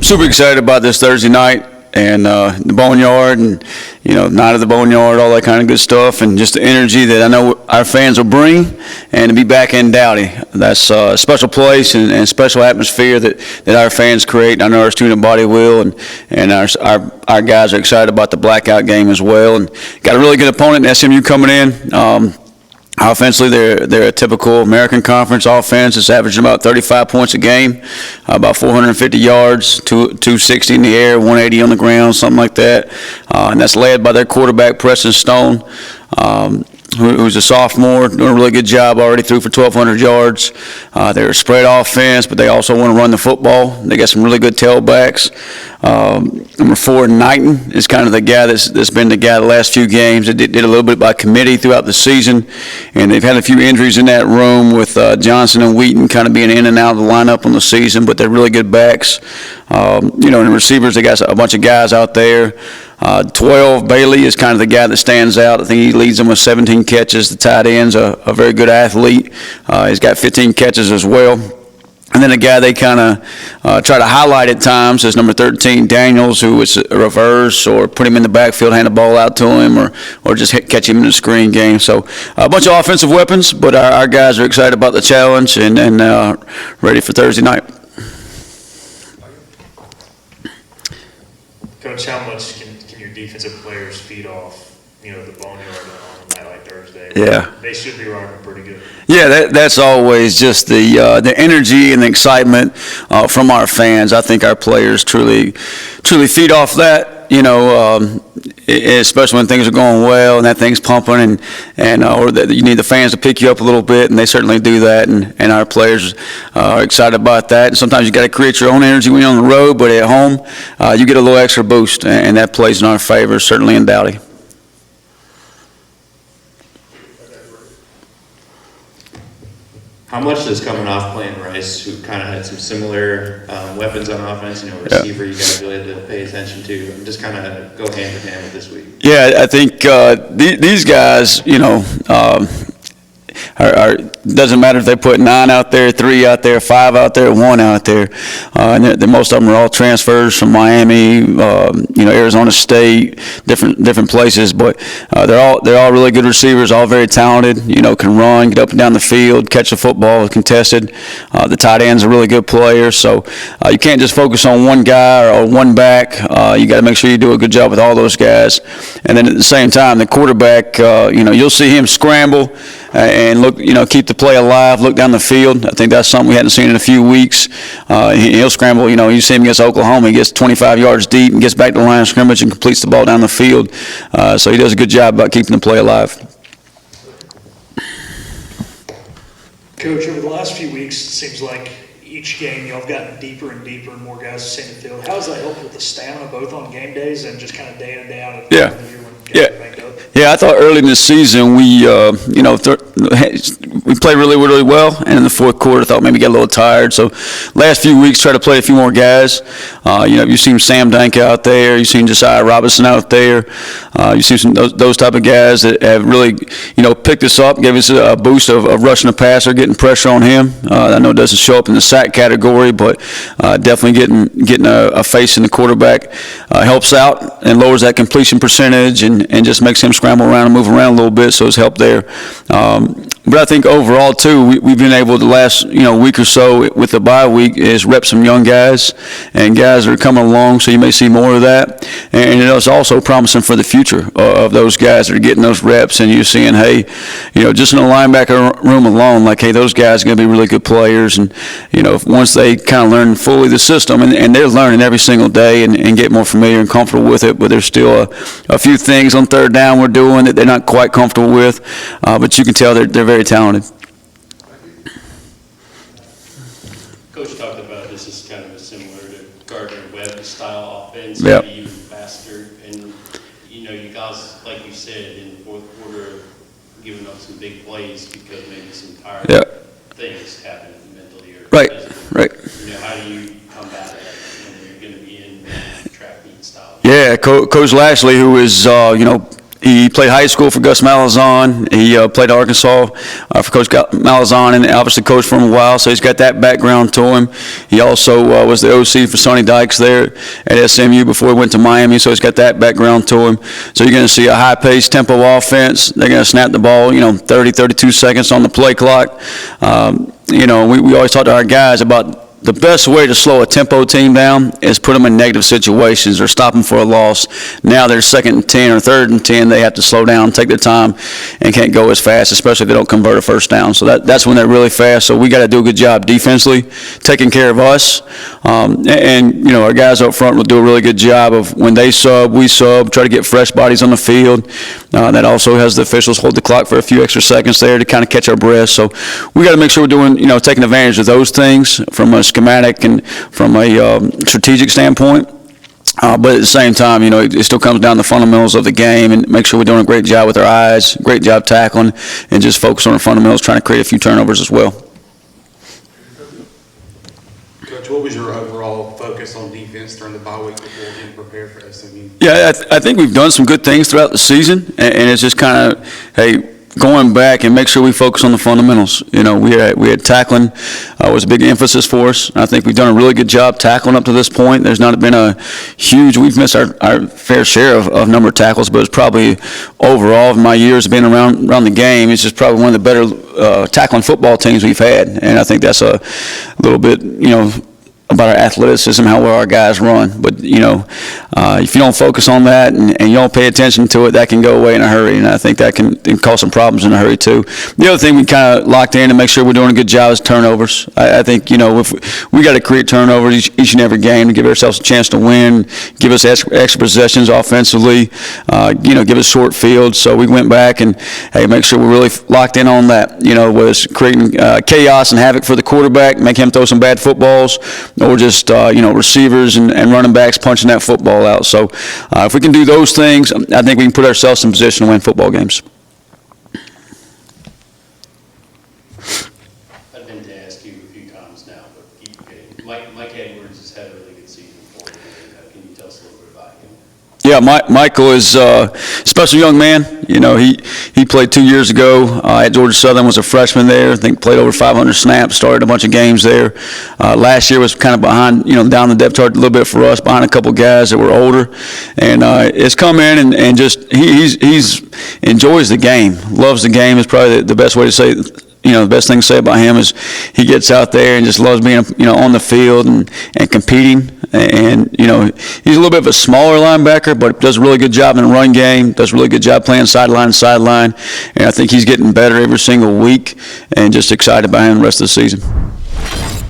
super excited about this Thursday night and the Boneyard and, Night of the Boneyard, all that kind of good stuff, and just the energy that I know our fans will bring, and to be back in Dowdy. That's a special place and special atmosphere that our fans create. I know our student body will, and our guys are excited about the blackout game as well, and got a really good opponent in SMU coming in. Offensively, they're a typical American Conference offense. It's averaging about 35 points a game, about 450 yards, 260 in the air, 180 on the ground, something like that. And that's led by their quarterback, Preston Stone, who's a sophomore, doing a really good job, already threw for 1,200 yards. They're a spread offense, but they also want to run the football. They got some really good tailbacks. Number 4, Knighton, is kind of the guy that's been the guy the last few games. They did a little bit by committee throughout the season, and they've had a few injuries in that room with Johnson and Wheaton kind of being in and out of the lineup on the season, but they're really good backs. And the receivers, they got a bunch of guys out there. 12, Bailey is kind of the guy that stands out. I think he leads them with 17 catches. The tight end's a very good athlete. He's got 15 catches as well. And then a guy they kind of try to highlight at times is number 13, Daniels, who is a reverse or put him in the backfield, hand the ball out to him, or just catch him in the screen game. So a bunch of offensive weapons, but our guys are excited about the challenge and ready for Thursday night. Coach, how much can your defensive players feed off, the Boneyard on a night like Thursday? Yeah. They should be running pretty good. Yeah, that's always just the energy and the excitement from our fans. I think our players truly feed off that. Especially when things are going well and that thing's pumping, or that you need the fans to pick you up a little bit, and they certainly do that. And our players are excited about that. And sometimes you got to create your own energy when you're on the road, but at home you get a little extra boost, and that plays in our favor, certainly in Dowdy. How much does coming off playing Rice, who kind of had some similar weapons on offense, receiver, you guys really had to pay attention to, and just kind of go hand in hand with this week? Yeah, I think these guys, doesn't matter if they put 9 out there, 3 out there, 5 out there, 1 out there. And most of them are all transfers from Miami, Arizona State, different places. But they're all really good receivers, all very talented. Can run, get up and down the field, catch the football contested. The tight end's a really good player, so you can't just focus on one guy or one back. You got to make sure you do a good job with all those guys. And then at the same time, the quarterback, you'll see him scramble and look, keep the play alive, look down the field. I think that's something we hadn't seen in a few weeks. He'll scramble, you see him against Oklahoma, he gets 25 yards deep and gets back to the line of scrimmage and completes the ball down the field. So he does a good job about keeping the play alive. Coach, over the last few weeks, it seems like each game y'all have gotten deeper and deeper and more guys have seen the field. How has that helped with the stamina, both on game days and just kind of day in and day out of the year when guys are banged up? Yeah, I thought early in the season we played really well, and in the fourth quarter I thought maybe get a little tired. So last few weeks try to play a few more guys. You've seen Sam Dank out there, you've seen Josiah Robinson out there, you've seen some those type of guys that have really picked us up, gave us a boost of rushing the passer, getting pressure on him. I know it doesn't show up in the sack category, but definitely getting a face in the quarterback helps out and lowers that completion percentage and just makes him scramble around and move around a little bit, so it's helped there. But I think overall too, we've been able the last week or so with the bye week is rep some young guys and guys that are coming along, so you may see more of that. And it's also promising for the future of those guys that are getting those reps, and you're seeing, hey, just in the linebacker room alone, like, hey, those guys are going to be really good players, and once they kind of learn fully the system, and they're learning every single day and get more familiar and comfortable with it, but there's still a few things on third down we're doing that they're not quite comfortable with, but you can tell they're very talented. Coach talked about this is kind of similar to Gardner-Webb style offense, Yep. maybe even faster. And, you guys, like you said, in the fourth quarter, giving up some big plays because maybe some tired things happen mentally or Right. How do you combat that when you're going to be in track meet style? Yeah, Coach Lashley, who is, He played high school for Gus Malazan. He played at Arkansas for Coach Malazan, and obviously coached for him a while, so he's got that background to him. He also was the OC for Sonny Dykes there at SMU before he went to Miami, so he's got that background to him. So you're going to see a high-paced tempo offense. They're going to snap the ball, 30, 32 seconds on the play clock. We always talk to our guys about the best way to slow a tempo team down is put them in negative situations or stop them for a loss. Now they're 2nd and 10 or 3rd and 10. They have to slow down, take their time, and can't go as fast, especially if they don't convert a first down. So that's when they're really fast. So we got to do a good job defensively, taking care of us. Our guys up front will do a really good job of when they sub, we sub, try to get fresh bodies on the field. That also has the officials hold the clock for a few extra seconds there to kind of catch our breath. So we got to make sure we're doing, taking advantage of those things from a schematic and from a strategic standpoint. But at the same time, it still comes down to the fundamentals of the game and make sure we're doing a great job with our eyes, great job tackling, and just focus on the fundamentals, trying to create a few turnovers as well. Coach, what was your overall focus on defense during the bye week before getting prepared for SMU? Yeah, I think we've done some good things throughout the season, and it's just kind of, hey, going back and make sure we focus on the fundamentals. We had tackling was a big emphasis for us. I think we've done a really good job tackling up to this point. There's not been we've missed our fair share of number of tackles, but it's probably overall in my years of being around the game, it's just probably one of the better tackling football teams we've had. And I think that's a little bit, about our athleticism, how well our guys run. But, if you don't focus on that and you don't pay attention to it, that can go away in a hurry, and I think that can cause some problems in a hurry too. The other thing we kind of locked in to make sure we're doing a good job is turnovers. I think, if we got to create turnovers each and every game to give ourselves a chance to win, give us extra possessions offensively, give us short fields. So we went back and, hey, make sure we're really locked in on that, whether it's creating chaos and havoc for the quarterback, make him throw some bad footballs, or just, receivers and running backs punching that football out. So if we can do those things, I think we can put ourselves in position to win football games. I've been to ask you a few times now, but keep forgetting. Mike Edwards has had a really good season for you. Can you tell us a little bit about him? Yeah, Michael is a special young man. He played 2 years ago at Georgia Southern, was a freshman there. I think played over 500 snaps, started a bunch of games there. Last year was kind of behind, down the depth chart a little bit for us, behind a couple guys that were older. And it's come in and just he's enjoys the game, loves the game is probably the best way to say it. The best thing to say about him is he gets out there and just loves being, on the field and competing. And, he's a little bit of a smaller linebacker, but does a really good job in the run game, does a really good job playing sideline to sideline. And I think he's getting better every single week and just excited about him the rest of the season.